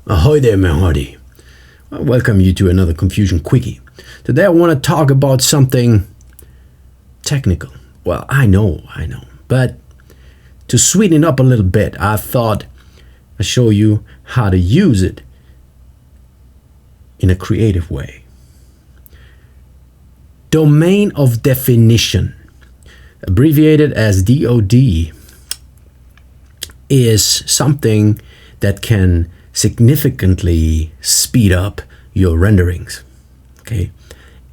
Ahoy there, my hearty. I welcome you to another Confusion Quickie. Today I want to talk about something technical. Well, I know. But to sweeten it up a little bit, I thought I'd show you how to use it in a creative way. Domain of definition, abbreviated as DoD, is something that can significantly speed up your renderings. Okay,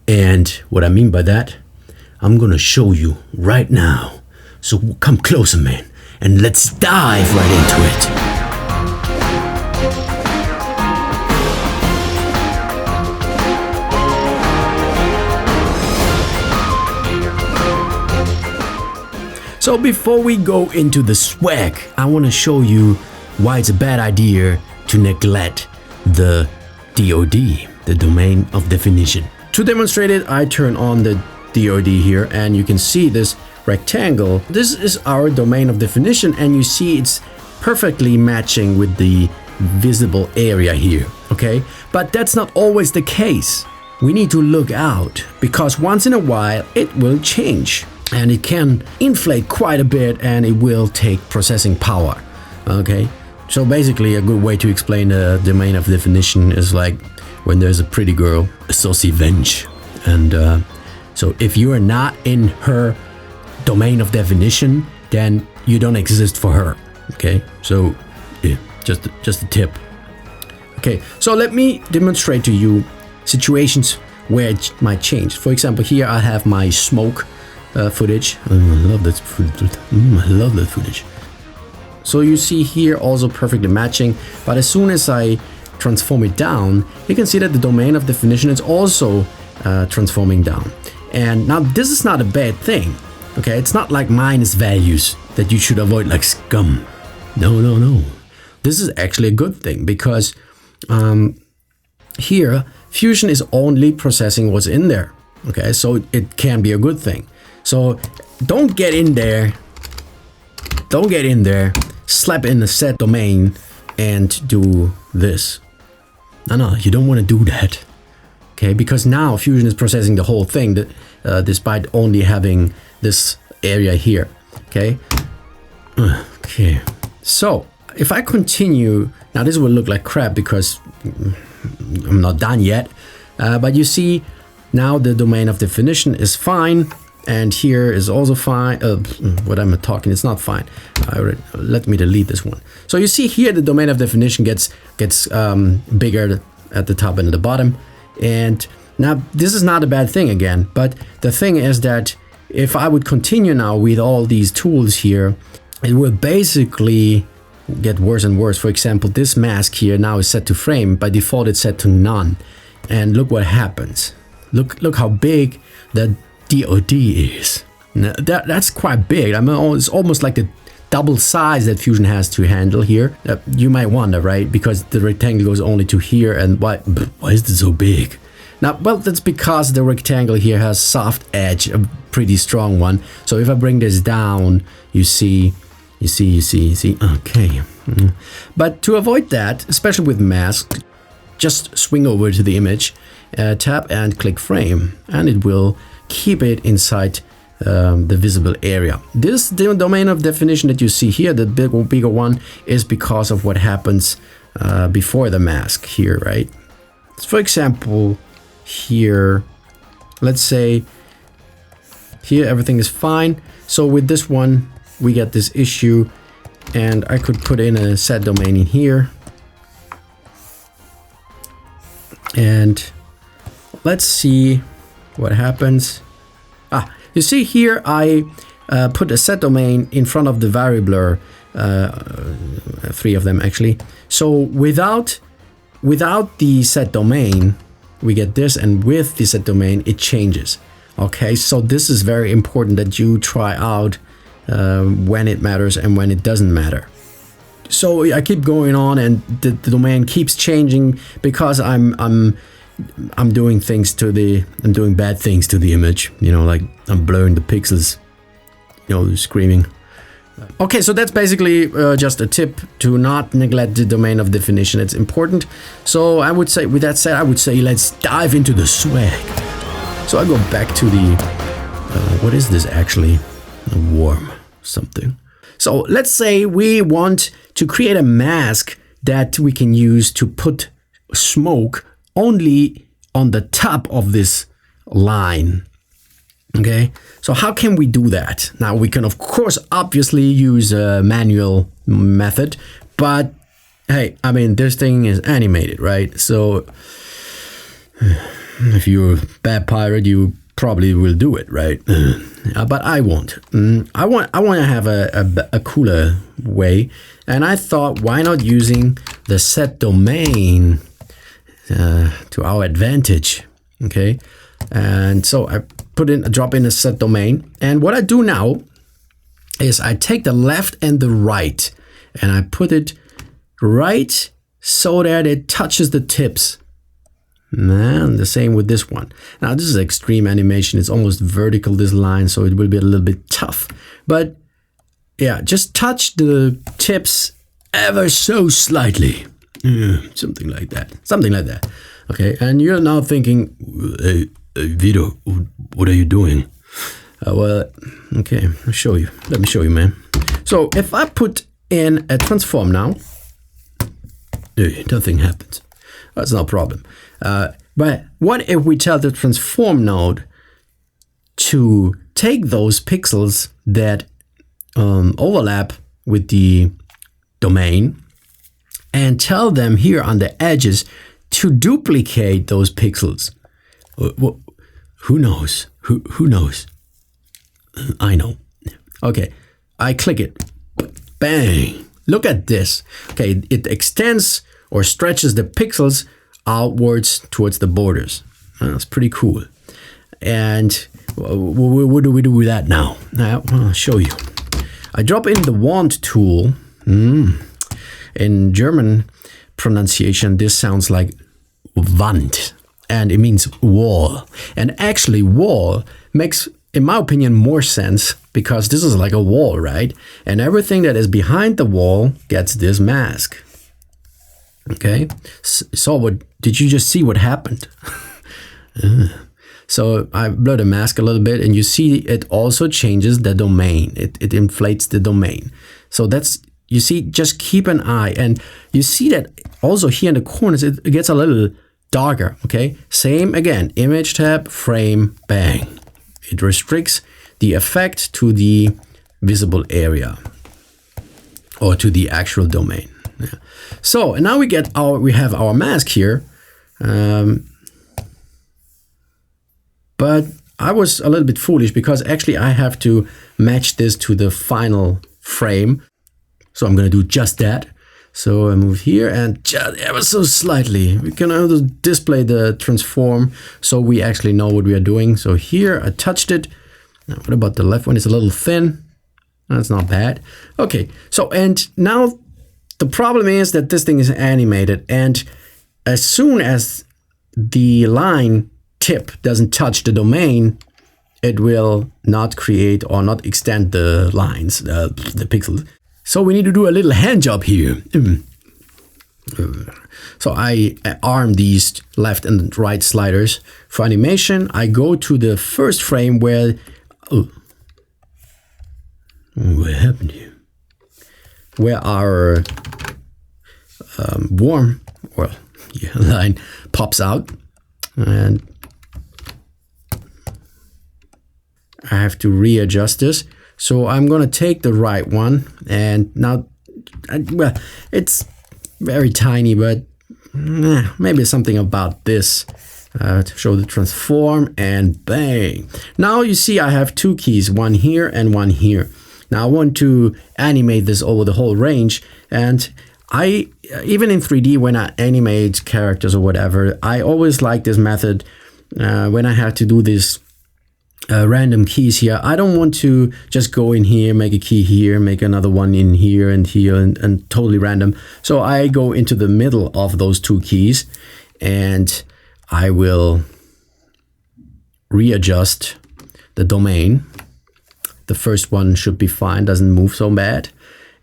and what I mean by that, I'm gonna show you right now. So come closer, man, and let's dive right into it. So before we go into the swag, I want to show you why it's a bad idea to neglect the DoD, the domain of definition. To demonstrate it, I turn on the DoD here, and you can see this rectangle. This is our domain of definition, and you see it's perfectly matching with the visible area here, okay? But that's not always the case. We need to look out, because once in a while it will change. And it can inflate quite a bit, and it will take processing power. Okay, so basically a good way to explain the domain of definition is like when there's a pretty girl, a saucy wench, and so if you are not in her domain of definition, then you don't exist for her. Okay, so yeah, just a tip. Okay, so let me demonstrate to you situations where it might change. For example, here I have my smoke footage. I love that footage. So you see here also perfectly matching, but as soon as I transform it down, you can see that the domain of definition is also transforming down. And now this is not a bad thing. Okay, it's not like minus values that you should avoid like scum. No. This is actually a good thing, because here Fusion is only processing what's in there. Okay, so it can be a good thing. So don't get in there, slap in the set domain and do this. No, you don't want to do that. Okay, because now Fusion is processing the whole thing, despite only having this area here. Okay. Okay. So if I continue, now this will look like crap because I'm not done yet. But you see now the domain of definition is fine. And here is also fine. What I'm talking, it's not fine. Let me delete this one. So you see here the domain of definition gets bigger at the top and at the bottom. And now this is not a bad thing again. But the thing is that if I would continue now with all these tools here, it will basically get worse and worse. For example, this mask here now is set to frame. By default, it's set to none. And look what happens. Look how big the DoD is. Now, that's quite big. I mean, it's almost like the double size that Fusion has to handle here. You might wonder, right? Because the rectangle goes only to here, and why is it so big? Now, well, that's because the rectangle here has soft edge, a pretty strong one. So if I bring this down, you see. Okay. But to avoid that, especially with mask, just swing over to the image, tap and click frame, and it will keep it inside the visible area. This domain of definition that you see here, the bigger one, is because of what happens before the mask here, right? So for example, here, let's say here everything is fine. So with this one, we get this issue, and I could put in a set domain in here. And let's see what happens. You see here I put a set domain in front of the variable, 3 of them actually. So without the set domain, we get this, and with the set domain, it changes. Okay, so this is very important that you try out when it matters and when it doesn't matter. So I keep going on, and the domain keeps changing because I'm doing bad things to the image, like I'm blurring the pixels, screaming. Okay, so that's basically just a tip to not neglect the domain of definition. It's important. So I would say, with that said, I would say let's dive into the swag. So I go back to the, what is this actually? A worm something. So let's say we want to create a mask that we can use to put smoke only on the top of this line. Okay, so how can we do that? Now we can of course obviously use a manual method, but hey, I mean this thing is animated, right? So if you're a bad pirate, you probably will do it, right? But I won't. I want to have a cooler way, and I thought, why not using the set domain to our advantage? Okay, and so I drop in a set domain, and what I do now is I take the left and the right, and I put it right so that it touches the tips. And the same with this one. Now this is extreme animation. It's almost vertical, this line, so it will be a little bit tough. But yeah, just touch the tips ever so slightly. Something like that. Something like that. Okay, and you're now thinking, hey, Vito, what are you doing? Well, okay, I'll show you. Let me show you, man. So if I put in a transform now, nothing happens. That's no problem. But what if we tell the transform node to take those pixels that overlap with the domain and tell them here on the edges to duplicate those pixels? Who knows? Who knows? I know. Okay, I click it. Bang! Look at this. Okay, it extends or stretches the pixels outwards towards the borders. That's pretty cool. And what do we do with that now? I'll show you. I drop in the wand tool. In German pronunciation, this sounds like Wand, and it means wall. And actually, wall makes, in my opinion, more sense because this is like a wall, right? And everything that is behind the wall gets this mask. Okay, so what did you just see what happened? So I blur the mask a little bit, and you see it also changes the domain. It inflates the domain. So that's, you see, just keep an eye, and you see that also here in the corners it gets a little darker. Okay, same again, image tab, frame, bang. It restricts the effect to the visible area or to the actual domain. Yeah. So, and now we have our mask here, but I was a little bit foolish because actually I have to match this to the final frame. So I'm going to do just that. So I move here and just ever so slightly, we can also display the transform so we actually know what we are doing. So here I touched it. Now, what about the left one? It's a little thin. That's not bad. Okay, so and now the problem is that this thing is animated, and as soon as the line tip doesn't touch the domain, it will not create or not extend the lines, the pixels. So we need to do a little hand job here. So I arm these left and right sliders. For animation, I go to the first frame where... Oh, what happened here? Where our worm, well, yeah, line pops out, and I have to readjust this. So I'm gonna take the right one, and now, well, it's very tiny, but maybe something about this to show the transform, and bang. Now you see I have two keys, one here and one here. Now I want to animate this over the whole range, and I, even in 3D, when I animate characters or whatever, I always like this method when I have to do this random keys here. I don't want to just go in here, make a key here, make another one in here and here, and totally random. So I go into the middle of those two keys, and I will readjust the domain the first one should be fine, doesn't move so bad.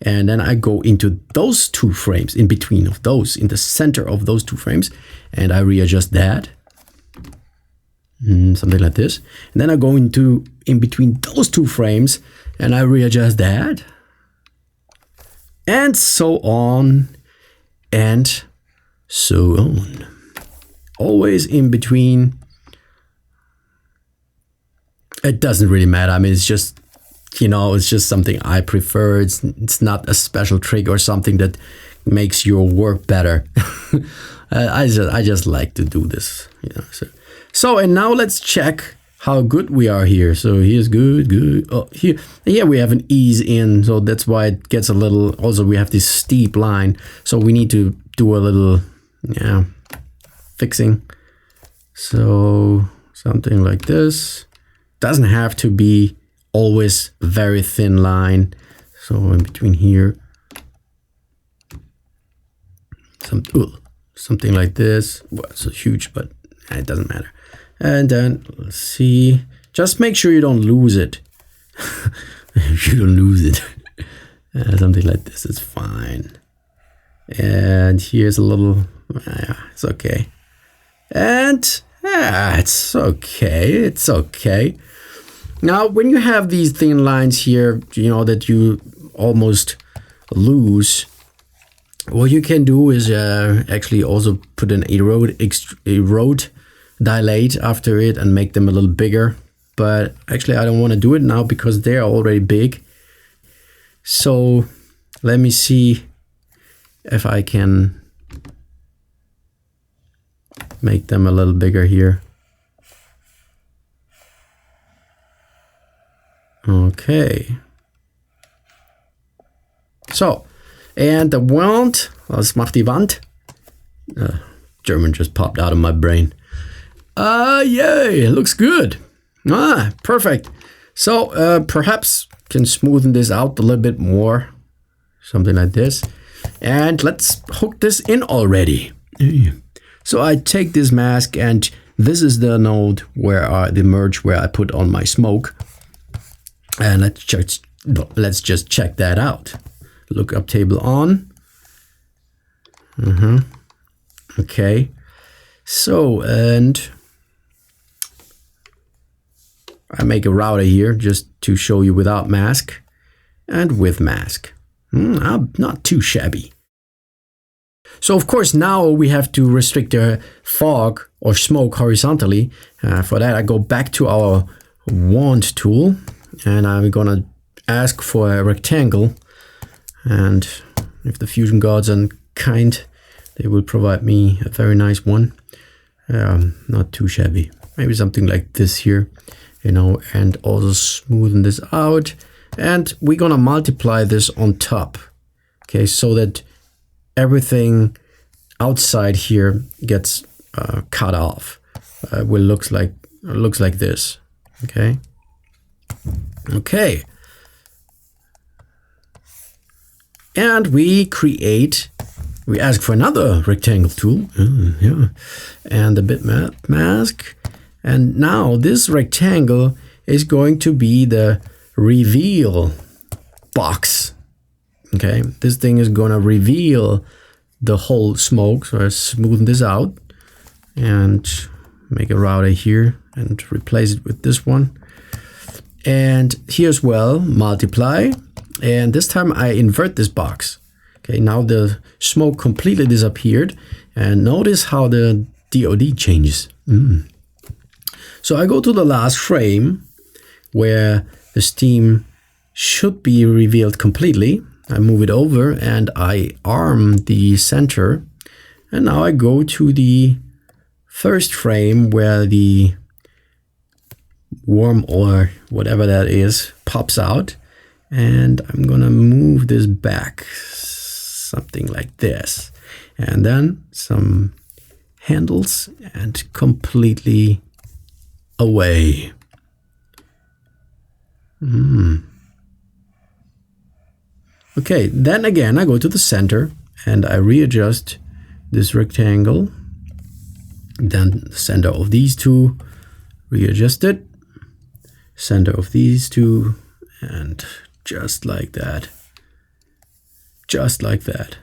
And then I go into those 2 frames, in between of those, in the center of those 2 frames, and I readjust that. Something like this. And then I go into in between those 2 frames and I readjust that. And so on and so on. Always in between. It doesn't really matter. I mean, it's just, you know, it's just something I prefer. It's not a special trick or something that makes your work better. I just like to do this, you know. So and now let's check how good we are here. So here's good. Oh, here we have an ease in, so that's why it gets a little. Also, we have this steep line, so we need to do a little, fixing. So something like this. Doesn't have to be always very thin line. So in between here, something like this. Well, it's huge, but it doesn't matter. And then let's see. Just make sure you don't lose it. You don't lose it. Something like this is fine. And here's a little. It's okay. And it's okay. It's okay. Now, when you have these thin lines here, you know, that you almost lose, what you can do is actually also put an erode dilate after it and make them a little bigger. But actually, I don't want to do it now because they're already big. So let me see if I can make them a little bigger here. Okay. So, and the Wand, was macht die Wand? German just popped out of my brain. Yay, looks good. Perfect. So, perhaps can smoothen this out a little bit more. Something like this. And let's hook this in already. So I take this mask, and this is the node where the merge where I put on my smoke. And let's just check that out. Lookup table on. Okay. So, and I make a router here just to show you without mask and with mask. Not too shabby. So of course now we have to restrict the fog or smoke horizontally. For that I go back to our wand tool and I'm gonna ask for a rectangle, and if the Fusion gods are kind, they will provide me a very nice one. Not too shabby. Maybe something like this here, you know, and also smoothen this out. And we're gonna multiply this on top, okay, so that everything outside here gets cut off. Will looks like this, okay. Okay. And we ask for another rectangle tool, and the bitmap mask. And now this rectangle is going to be the reveal box. Okay, this thing is gonna reveal the whole smoke. So I smoothen this out and make a router here and replace it with this one. And here as well, multiply. And this time I invert this box. Okay, now the smoke completely disappeared. And notice how the DoD changes. So I go to the last frame where the steam should be revealed completely. I move it over and I arm the center. And now I go to the first frame where the worm or whatever that is pops out. And I'm gonna move this back, something like this. And then some handles and completely away. Okay, then again I go to the center and I readjust this rectangle. Then the center of these two, readjust it. Center of these two And just like that. Just like that.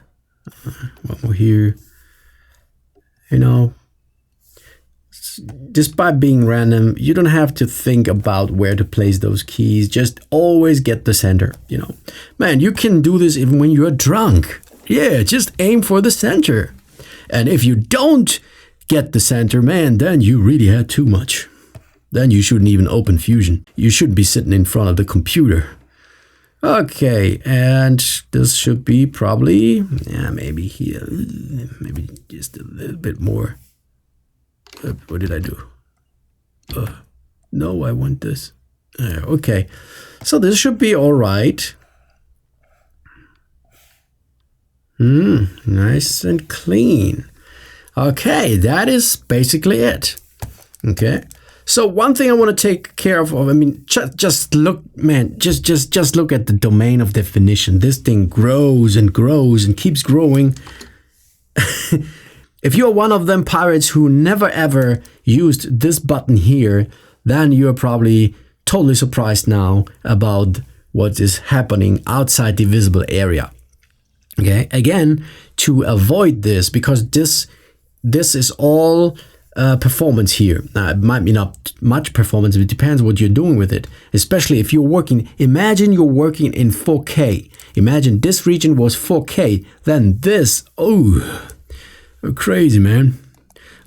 One more here. You know, despite being random, you don't have to think about where to place those keys. Just always get the center, you know. Man, you can do this even when you're drunk. Yeah, just aim for the center. And if you don't get the center, man, then you really had too much. Then you shouldn't even open Fusion. You should be sitting in front of the computer. Okay, and this should be probably, yeah, maybe here, maybe just a little bit more. What did I do? No, I want this. Okay, so this should be all right. Nice and clean. Okay, that is basically it. Okay. So one thing I want to take care of, I mean, just look, man, just look at the domain of definition. This thing grows and grows and keeps growing. If you're one of them pirates who never ever used this button here, then you're probably totally surprised now about what is happening outside the visible area. Okay, again, to avoid this, because this is all performance here. Now, it might be not much performance, but it depends what you're doing with it. Especially if you're working, imagine you're working in 4K. Imagine this region was 4K, then this, oh, crazy, man.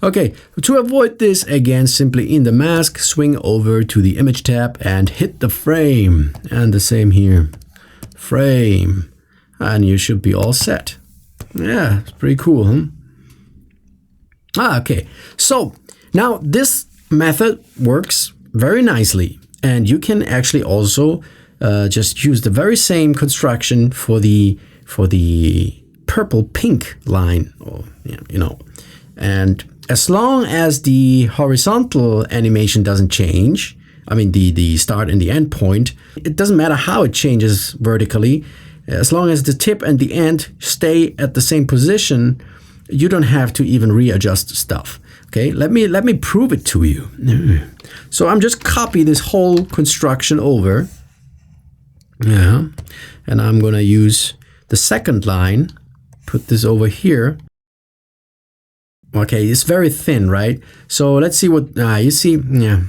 Okay, to avoid this, again, simply in the mask, swing over to the image tab and hit the frame. And the same here, frame. And you should be all set. Yeah, it's pretty cool, huh? Okay, so now this method works very nicely, and you can actually also just use the very same construction for the purple pink line, or you know, and as long as the horizontal animation doesn't change, I mean the start and the end point, it doesn't matter how it changes vertically, as long as the tip and the end stay at the same position. You don't have to even readjust stuff. Okay, let me prove it to you. So I'm just copy this whole construction over. Yeah, and I'm gonna use the second line, put this over here. Okay, it's very thin, right? So let's see what you see. Yeah,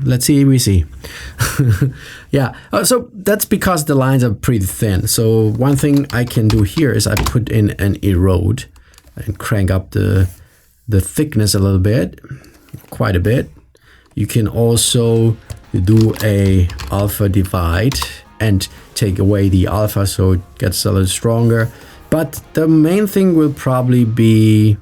let's see. We see. Yeah. So that's because the lines are pretty thin. So one thing I can do here is I put in an erode and crank up the thickness a little bit, quite a bit. You can also do a alpha divide and take away the alpha so it gets a little stronger. But the main thing will probably be,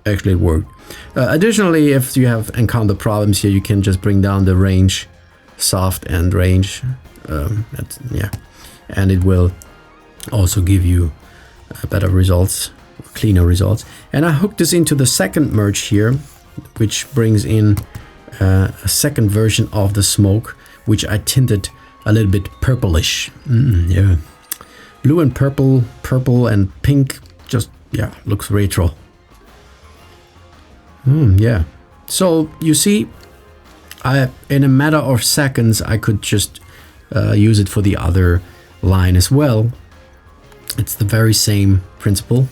actually it worked. Additionally, if you have encountered problems here, you can just bring down the range, soft and range, yeah, and it will also give you better results, cleaner results. And I hooked this into the second merge here, which brings in a second version of the smoke, which I tinted a little bit purplish. Yeah, blue and purple and pink, just, yeah, looks retro. Yeah, so you see, in a matter of seconds I could just use it for the other line as well. It's the very same principle.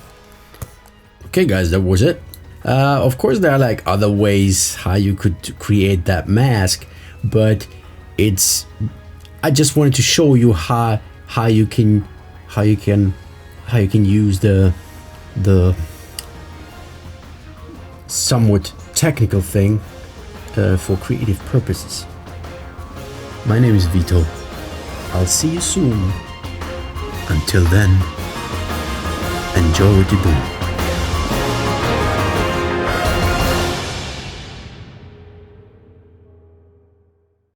Okay guys, that was it. Of course there are like other ways how you could create that mask, but I just wanted to show you how you can use the somewhat technical thing for creative purposes. My name is Vito. I'll see you soon. Until then, enjoy what you do.